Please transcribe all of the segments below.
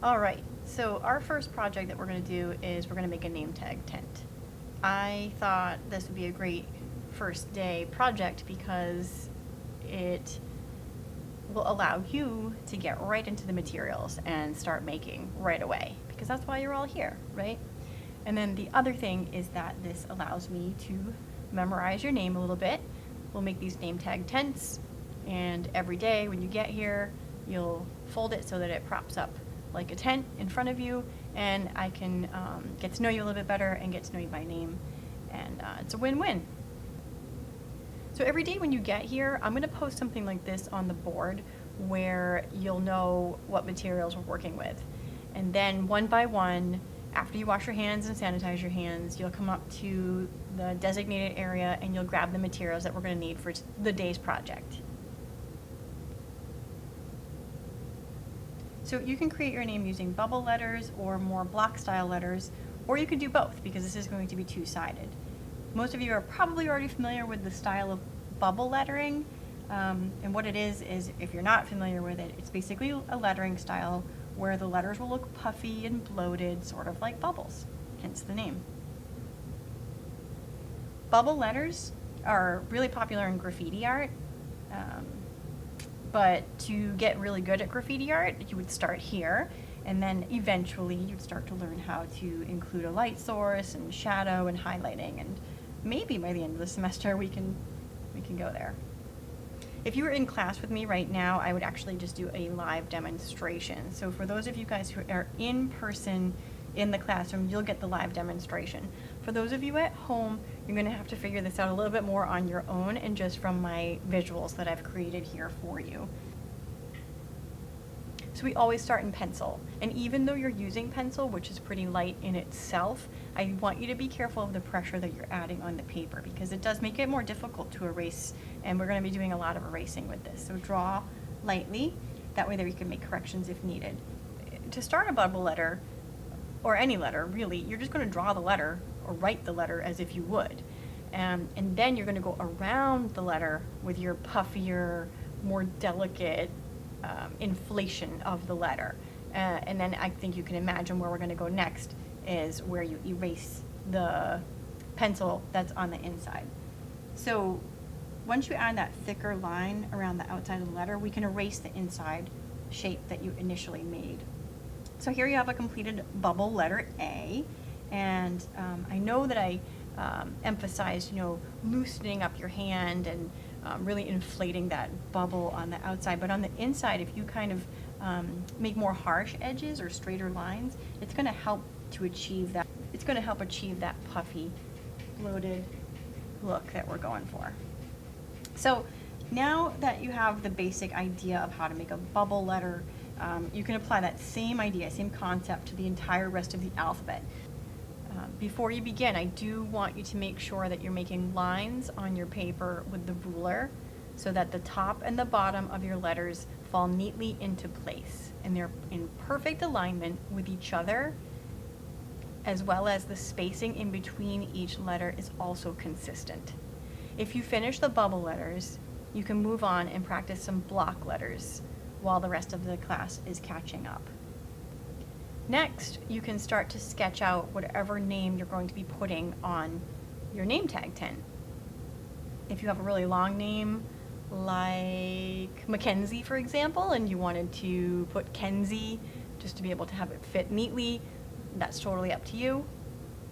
All right, so our first project that we're going to do is we're going to make a name tag tent. I thought this would be a great first day project because it will allow you to get right into the materials and start making right away, because that's why you're all here, right? And then the other thing is that this allows me to memorize your name a little bit. We'll make these name tag tents, and every day when you get here, you'll fold it so that it props up like a tent in front of you, and I can get to know you a little bit better and get to know you by name, and it's a win-win. So every day when you get here, I'm going to post something like this on the board where you'll know what materials we're working with. And then one by one, after you wash your hands and sanitize your hands, you'll come up to the designated area and you'll grab the materials that we're going to need for the day's project. So you can create your name using bubble letters or more block style letters, or you can do both because this is going to be two-sided. Most of you are probably already familiar with the style of bubble lettering, and what it is if you're not familiar with it, it's basically a lettering style where the letters will look puffy and bloated, sort of like bubbles, hence the name. Bubble letters are really popular in graffiti art, but to get really good at graffiti art, you would start here, and then eventually you'd start to learn how to include a light source and shadow and highlighting, and maybe by the end of the semester we can go there. If you were in class with me right now, I would actually just do a live demonstration. So for those of you guys who are in person in the classroom, you'll get the live demonstration. For those of you at home, you're going to have to figure this out a little bit more on your own and just from my visuals that I've created here for you. So we always start in pencil, and even though you're using pencil, which is pretty light in itself, I want you to be careful of the pressure that you're adding on the paper because it does make it more difficult to erase, and we're going to be doing a lot of erasing with this. So draw lightly, that way that you can make corrections if needed. To start a bubble letter, or any letter really, you're just going to draw the letter or write the letter as if you would. And then you're going to go around the letter with your puffier, more delicate inflation of the letter. And then I think you can imagine where we're going to go next is where you erase the pencil that's on the inside. So once you add that thicker line around the outside of the letter, we can erase the inside shape that you initially made. So here you have a completed bubble letter A, and I know that I emphasized, loosening up your hand and really inflating that bubble on the outside, but on the inside, if you kind of make more harsh edges or straighter lines, it's going to help to achieve that. It's going to help achieve that puffy, bloated look that we're going for. So now that you have the basic idea of how to make a bubble letter, you can apply that same idea, same concept to the entire rest of the alphabet. Before you begin, I do want you to make sure that you're making lines on your paper with the ruler so that the top and the bottom of your letters fall neatly into place and they're in perfect alignment with each other, as well as the spacing in between each letter is also consistent. If you finish the bubble letters, you can move on and practice some block letters while the rest of the class is catching up. Next, you can start to sketch out whatever name you're going to be putting on your name tag tent. If you have a really long name, like Mackenzie, for example, and you wanted to put Kenzie just to be able to have it fit neatly, that's totally up to you.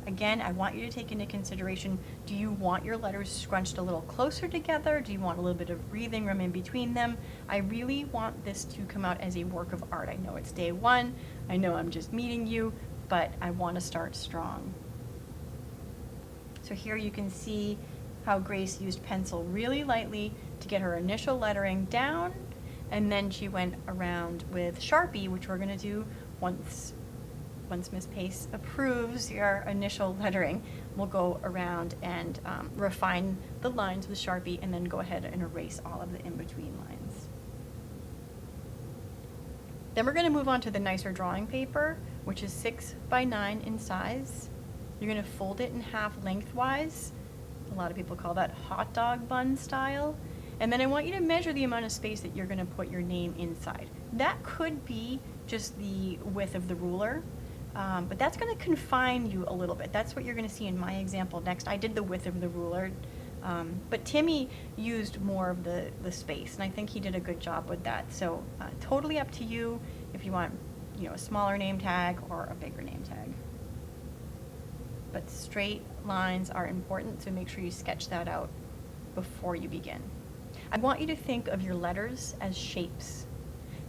Again, I want you to take into consideration, do you want your letters scrunched a little closer together? Do you want a little bit of breathing room in between them? I really want this to come out as a work of art. I know it's day one, I know I'm just meeting you, but I want to start strong. So here you can see how Grace used pencil really lightly to get her initial lettering down, and then she went around with Sharpie, which we're going to do once Ms. Pace approves your initial lettering. We'll go around and refine the lines with Sharpie and then go ahead and erase all of the in-between lines. Then we're going to move on to the nicer drawing paper, which is 6 by 9 in size. You're going to fold it in half lengthwise. A lot of people call that hot dog bun style. And then I want you to measure the amount of space that you're going to put your name inside. That could be just the width of the ruler. But that's going to confine you a little bit. That's what you're going to see in my example next. I did the width of the ruler, but Timmy used more of the space, and I think he did a good job with that. So totally up to you if you want, a smaller name tag or a bigger name tag. But straight lines are important, so make sure you sketch that out before you begin. I want you to think of your letters as shapes.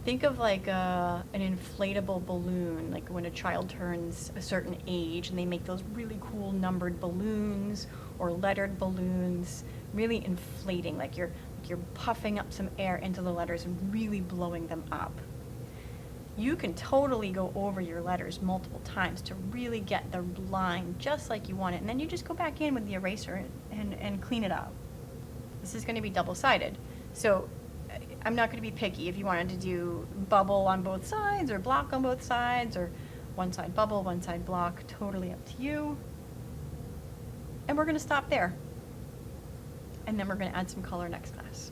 Think of like an inflatable balloon, like when a child turns a certain age and they make those really cool numbered balloons or lettered balloons, really inflating, like you're puffing up some air into the letters and really blowing them up. You can totally go over your letters multiple times to really get the line just like you want it, and then you just go back in with the eraser and clean it up. This is going to be double-sided, so I'm not going to be picky. If you wanted to do bubble on both sides or block on both sides or one side bubble, one side block, totally up to you. And we're going to stop there. And then we're going to add some color next class.